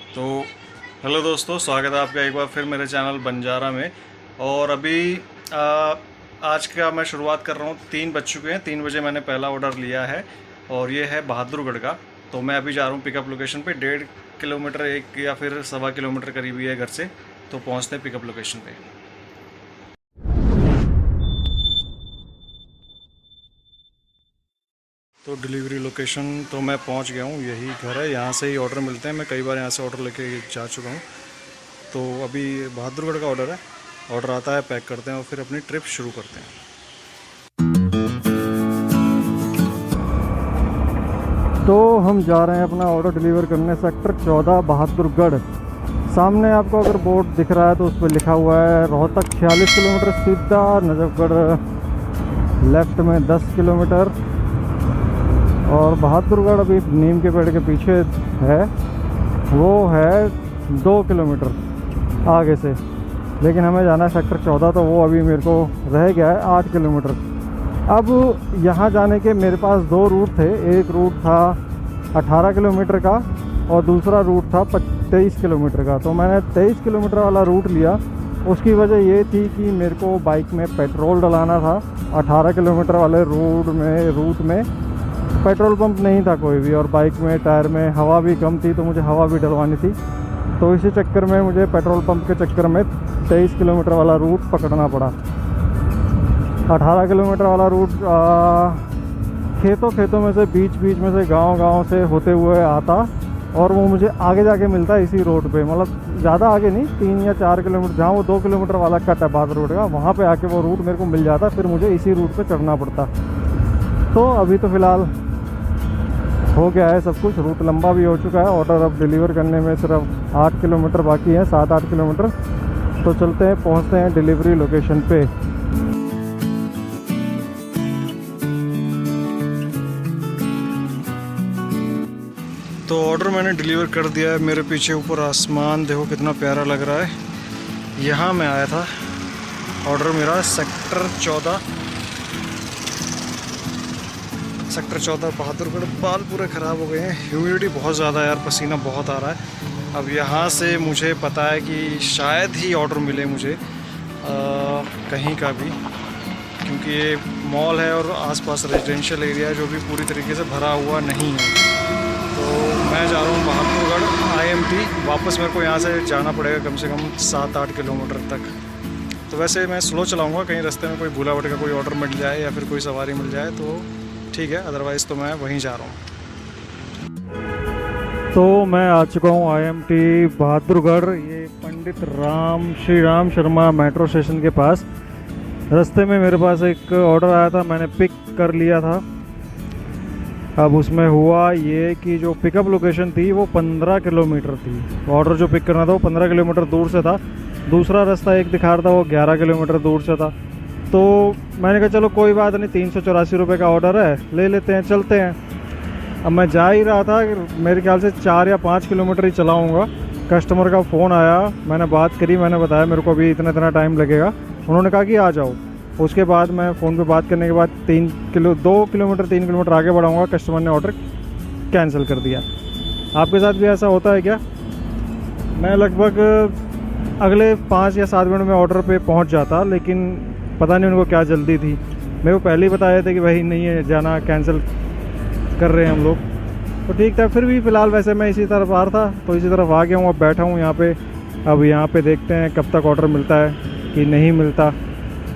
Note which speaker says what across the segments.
Speaker 1: तो हेलो दोस्तों, स्वागत है आपका एक बार फिर मेरे चैनल बंजारा में। और अभी आज का मैं शुरुआत कर रहा हूँ। 3 बज चुके हैं। 3 बजे मैंने पहला ऑर्डर लिया है और ये है बहादुरगढ़ का। तो मैं अभी जा रहा हूँ पिकअप लोकेशन पे। 1.5 किलोमीटर 1 या फिर 1.25 किलोमीटर करीब ही है घर से। तो पहुँचते हैं पिकअप लोकेशन पे। तो डिलीवरी लोकेशन तो मैं पहुंच गया हूं। यही घर है, यहां से ही ऑर्डर मिलते हैं। मैं कई बार यहां से ऑर्डर लेके जा चुका हूं। तो अभी बहादुरगढ़ का ऑर्डर है। ऑर्डर आता है, पैक करते हैं और फिर अपनी ट्रिप शुरू करते हैं। तो हम जा रहे हैं अपना ऑर्डर डिलीवर करने सेक्टर 14 बहादुरगढ़। सामने आपको अगर बोर्ड दिख रहा है तो उस पर लिखा हुआ है रोहतक 46 किलोमीटर सीधा, नजफगढ़ लेफ्ट में 10 किलोमीटर और बहादुरगढ़ अभी नीम के पेड़ के पीछे है, वो है 2 किलोमीटर आगे से। लेकिन हमें जाना है सेक्टर 14, तो वो अभी मेरे को रह गया है 8 किलोमीटर। अब यहाँ जाने के मेरे पास 2 रूट थे। एक रूट था 18 किलोमीटर का और दूसरा रूट था 23 किलोमीटर का। तो मैंने 23 किलोमीटर वाला रूट लिया। उसकी वजह ये थी कि मेरे को बाइक में पेट्रोल डलाना था। 18 किलोमीटर वाले रूट में पेट्रोल पंप नहीं था कोई भी, और बाइक में टायर में हवा भी कम थी, तो मुझे हवा भी डलवानी थी। तो इसी चक्कर में मुझे पेट्रोल पंप के चक्कर में 23 किलोमीटर वाला रूट पकड़ना पड़ा। 18 किलोमीटर वाला रूट खेतों में से बीच में से गांव से होते हुए आता और वो मुझे आगे जाके मिलता है इसी रोड पे। मतलब ज़्यादा आगे नहीं, 3 या 4 किलोमीटर, जहाँ वो 2 किलोमीटर वाला कट है बहादुर रोड का, वहाँ पे आके वो रूट मेरे को मिल जाता। फिर मुझे इसी रूट पे चढ़ना पड़ता। तो अभी तो फ़िलहाल हो गया है सब कुछ, रूट लंबा भी हो चुका है। ऑर्डर अब डिलीवर करने में सिर्फ 8 किलोमीटर बाकी है, 7-8 किलोमीटर। तो चलते हैं, पहुंचते हैं डिलीवरी लोकेशन पे। तो ऑर्डर मैंने डिलीवर कर दिया है। मेरे पीछे ऊपर आसमान देखो कितना प्यारा लग रहा है। यहाँ मैं आया था। ऑर्डर मेरा सेक्टर 14 बहादुरगढ़। बाल पूरे ख़राब हो गए हैं, ह्यूमिडिटी बहुत ज़्यादा है यार, पसीना बहुत आ रहा है। अब यहाँ से मुझे पता है कि शायद ही ऑर्डर मिले मुझे कहीं का भी, क्योंकि ये मॉल है और आसपास रेजिडेंशियल एरिया है जो भी पूरी तरीके से भरा हुआ नहीं है। तो मैं जा रहा हूँ बहादुरगढ़ IMT। वापस मेरे को यहाँ से जाना पड़ेगा कम से कम 7-8 किलोमीटर तक। तो वैसे मैं स्लो चलाऊँगा, कहीं रास्ते में कोई भूला भटका कोई ऑर्डर मिल जाए या फिर कोई सवारी मिल जाए तो ठीक है, अदरवाइज़ तो मैं वहीं जा रहा हूँ। तो मैं आ चुका हूँ IMT बहादुरगढ़। ये पंडित श्री राम शर्मा मेट्रो स्टेशन के पास। रास्ते में मेरे पास एक ऑर्डर आया था, मैंने पिक कर लिया था। अब उसमें हुआ ये कि जो पिकअप लोकेशन थी वो 15 किलोमीटर थी। ऑर्डर जो पिक करना था वो 15 किलोमीटर दूर से था। दूसरा रास्ता एक दिखा रहा था वो 11 किलोमीटर दूर से था। तो मैंने कहा चलो कोई बात नहीं, 384 रुपये का ऑर्डर है, ले लेते हैं, चलते हैं। अब मैं जा ही रहा था, मेरे ख्याल से 4 या 5 किलोमीटर ही चलाऊँगा। कस्टमर का फ़ोन आया, मैंने बात करी, मैंने बताया मेरे को अभी इतना टाइम लगेगा। उन्होंने कहा कि आ जाओ। उसके बाद मैं फ़ोन पे बात करने के बाद 2 किलोमीटर 3 किलोमीटर आगे बढ़ाऊँगा, कस्टमर ने ऑर्डर कैंसिल कर दिया। आपके साथ भी ऐसा होता है क्या? मैं लगभग अगले 5 या 7 मिनट में ऑर्डर पे पहुंच जाता, लेकिन पता नहीं उनको क्या जल्दी थी। मेरे को पहले ही बताया था कि भाई नहीं है जाना, कैंसिल कर रहे हैं हम लोग। तो ठीक था। फिर भी फ़िलहाल वैसे मैं इसी तरफ आ रहा था तो इसी तरफ आ गया हूँ। अब बैठा हूँ यहाँ पे। अब यहाँ पे देखते हैं कब तक ऑर्डर मिलता है कि नहीं मिलता,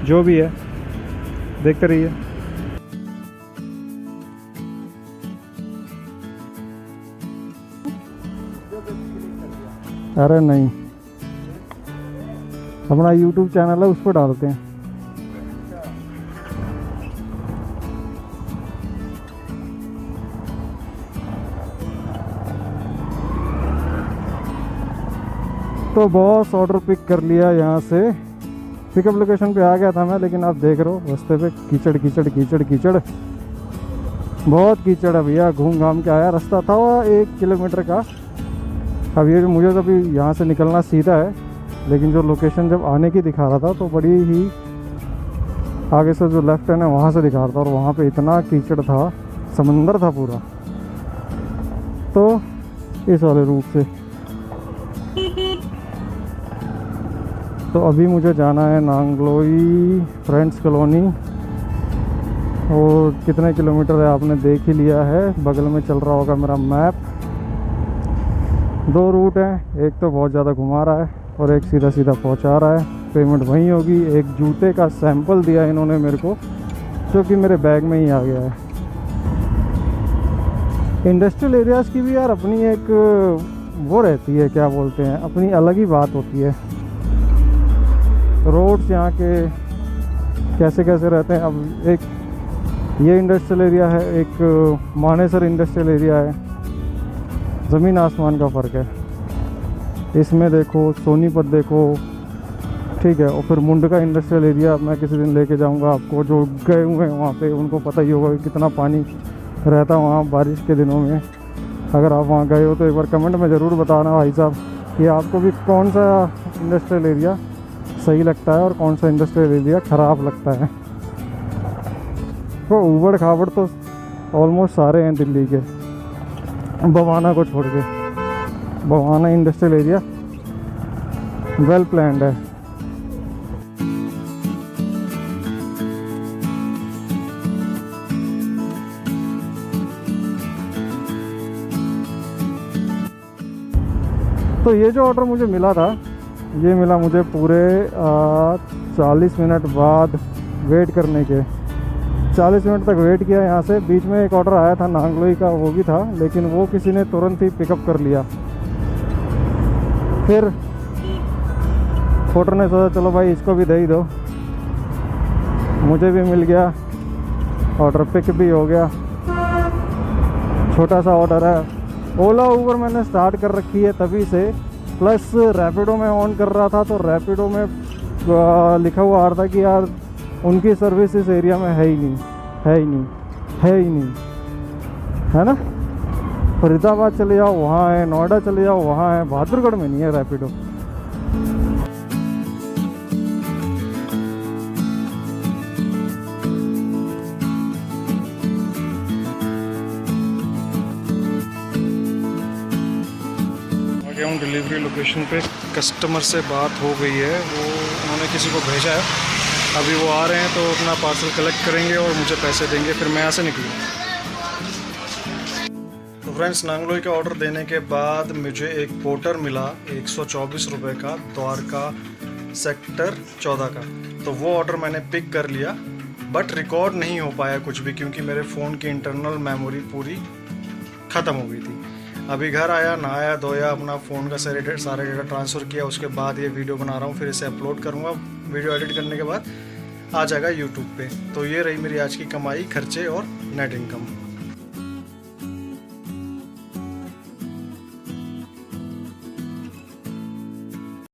Speaker 1: जो भी है देखते रहिए। अरे नहीं, अपना YouTube चैनल है उस पर डालते हैं। तो बॉस ऑर्डर पिक कर लिया यहाँ से। पिकअप लोकेशन पे आ गया था मैं, लेकिन आप देख रहे हो रास्ते पे कीचड़ बहुत कीचड़ है भैया। घूम घाम के आया। रास्ता था वो 1 किलोमीटर का। अब ये मुझे तो अभी यहाँ से निकलना सीधा है, लेकिन जो लोकेशन जब आने की दिखा रहा था तो बड़ी ही आगे से जो लेफ्ट है ना वहाँ से दिखा रहा था, और वहाँ पे इतना कीचड़ था, समंदर था पूरा। तो इस वाले रूट से तो अभी मुझे जाना है नांगलोई फ्रेंड्स कॉलोनी, और कितने किलोमीटर है आपने देख ही लिया है, बगल में चल रहा होगा मेरा मैप। 2 रूट हैं, एक तो बहुत ज़्यादा घुमा रहा है और एक सीधा सीधा पहुंचा रहा है। पेमेंट वहीं होगी। एक जूते का सैंपल दिया इन्होंने मेरे को, जो कि मेरे बैग में ही आ गया है। इंडस्ट्रियल एरियाज़ की भी यार अपनी एक वो रहती है, क्या बोलते हैं, अपनी अलग ही बात होती है। रोड्स यहाँ के कैसे कैसे रहते हैं। अब एक ये इंडस्ट्रियल एरिया है, एक मानेसर इंडस्ट्रियल एरिया है, ज़मीन आसमान का फ़र्क है। इसमें देखो, सोनीपत देखो, ठीक है। और फिर मुंडका इंडस्ट्रियल एरिया मैं किसी दिन लेके जाऊंगा आपको। जो गए हुए हैं वहाँ पे उनको पता ही होगा कि कितना पानी रहता है वहाँ बारिश के दिनों में। अगर आप वहाँ गए हो तो एक बार कमेंट में ज़रूर बताना भाई साहब कि आपको भी कौन सा इंडस्ट्रियल एरिया सही लगता है और कौन सा इंडस्ट्रियल एरिया ख़राब लगता है। तो ऊबड़ खाबड़ तो ऑलमोस्ट सारे हैं दिल्ली के, बवाना को छोड़ के। Bawana industrial area well planned है। तो ये जो ऑर्डर मुझे मिला था, ये मिला मुझे पूरे 40 मिनट बाद वेट करने के। 40 मिनट तक वेट किया यहाँ से। बीच में एक ऑर्डर आया था नांगलोई का, वो भी था, लेकिन वो किसी ने तुरंत ही पिकअप कर लिया। फिर फोटर ने सोचा चलो भाई इसको भी दे ही दो। मुझे भी मिल गया, ऑर्डर पिक भी हो गया। छोटा सा ऑर्डर है। ओला ऊबर मैंने स्टार्ट कर रखी है तभी से, प्लस रैपिडो में ऑन कर रहा था तो रैपिडो में लिखा हुआ आ रहा था कि यार उनकी सर्विस इस एरिया में है ही नहीं, है ही नहीं, है ही नहीं, है ना। फरीदाबाद चले जाओ वहाँ है, नोएडा चले जाओ वहाँ है, बहादुरगढ़ में नहीं है रैपिडो। डिलीवरी लोकेशन पे कस्टमर से बात हो गई है, वो उन्होंने किसी को भेजा है। अभी वो आ रहे हैं तो अपना पार्सल कलेक्ट करेंगे और मुझे पैसे देंगे, फिर मैं यहाँ से निकलूँ। तो फ्रेंड्स, नांगलोई का ऑर्डर देने के बाद मुझे एक पोर्टर मिला 124 रुपये का, द्वारका सेक्टर 14 का। तो वो ऑर्डर मैंने पिक कर लिया, बट रिकॉर्ड नहीं हो पाया कुछ भी, क्योंकि मेरे फ़ोन की इंटरनल मेमोरी पूरी ख़त्म हो गई थी। अभी घर आया, नहाया धोया, अपना फ़ोन का सारे डेटा ट्रांसफ़र किया, उसके बाद ये वीडियो बना रहा हूँ। फिर इसे अपलोड करूँगा। वीडियो एडिट करने के बाद आ जाएगा यूट्यूब पे। तो ये रही मेरी आज की कमाई, खर्चे और नेट इनकम।